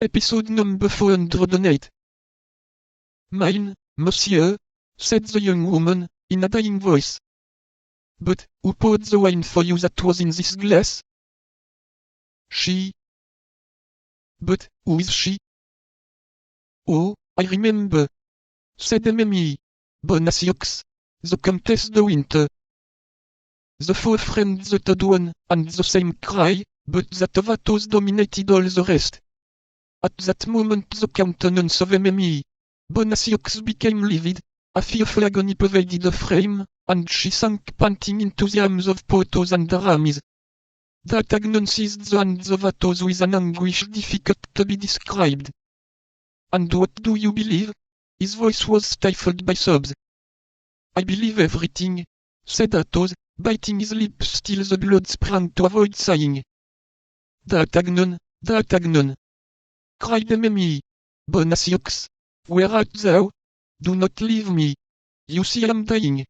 Episode number 408. Mine, monsieur, said the young woman, in a dying voice. But, who poured the wine for you that was in this glass? She. But, who is she? Oh, I remember, said Mimi. Bonacieux, the Comtesse de Winter. The four friends that had one and the same cry, but that of Athos dominated all the rest. At that moment the countenance of Mimi. Bonacieux became livid, a fearful agony pervaded the frame, and she sank panting into the arms of Porthos and Aramis. D'Artagnan seized the hands of Athos with an anguish difficult to be described. And what do you believe? His voice was stifled by sobs. I believe everything, said Athos, biting his lips till the blood sprang to avoid sighing. D'Artagnan, D'Artagnan, cried Mimi. Bonacieux, where art thou? Do not leave me. You see I am dying.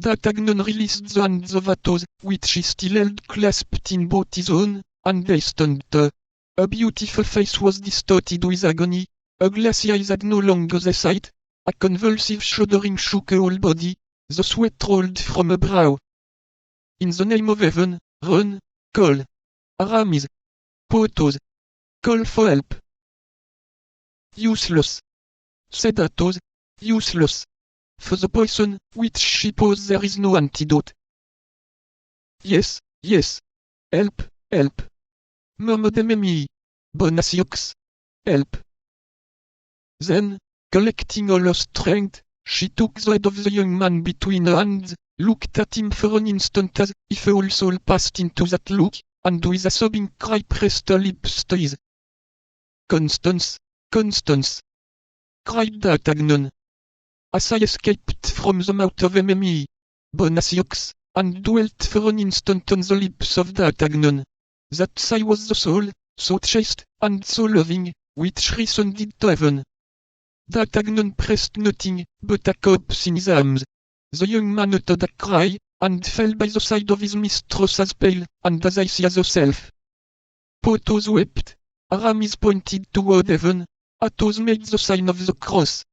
D'Artagnan released the hands of Athos, which he still held clasped in both his own, and they stunned her. Her beautiful face was distorted with agony, her glassy eyes had no longer their sight, a convulsive shuddering shook her whole body, the sweat rolled from her brow. In the name of heaven, run, call. Aramis. Porthos. Call for help. Useless, said Athos, useless. For the poison which she pours there is no antidote. Yes, yes. Help, help. Murmured Mimi. Bonacieux. Help. Then, collecting all her strength, she took the head of the young man between her hands, looked at him for an instant as if her whole soul passed into that look, and with a sobbing cry pressed her lips to his. Constance, Constance, cried D'Artagnan. As I escaped from the mouth of Mimi. Bonacieux, and dwelt for an instant on the lips of D'Artagnan. That sigh was the soul, so chaste, and so loving, which resounded to heaven. D'Artagnan pressed nothing but a corpse in his arms. The young man uttered a cry, and fell by the side of his mistress as pale and as icy as herself. Porthos wept. Aramis pointed toward heaven. Athos made the sign of the cross.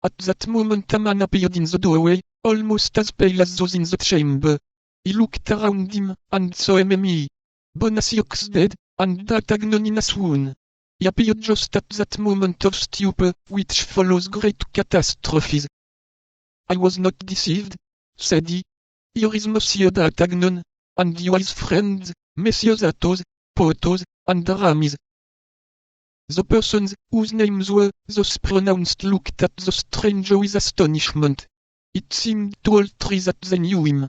At that moment a man appeared in the doorway, almost as pale as those in the chamber. He looked around him, and saw Mimi. Bonacieux dead, and D'Artagnan in a swoon. He appeared just at that moment of stupor, which follows great catastrophes. I was not deceived, said he. Here is Monsieur D'Artagnan, and you are his friends, Messieurs Athos, Porthos, and Aramis. The persons whose names were thus pronounced looked at the stranger with astonishment. It seemed to all three that they knew him.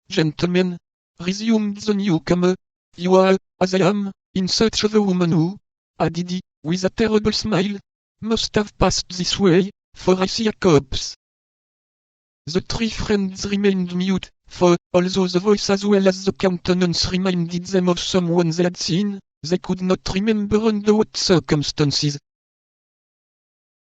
Gentlemen, resumed the newcomer, you are, as I am, in search of a woman who, added he, with a terrible smile, must have passed this way, for I see a corpse. The three friends remained mute, for, although the voice as well as the countenance reminded them of someone they had seen, they could not remember under what circumstances.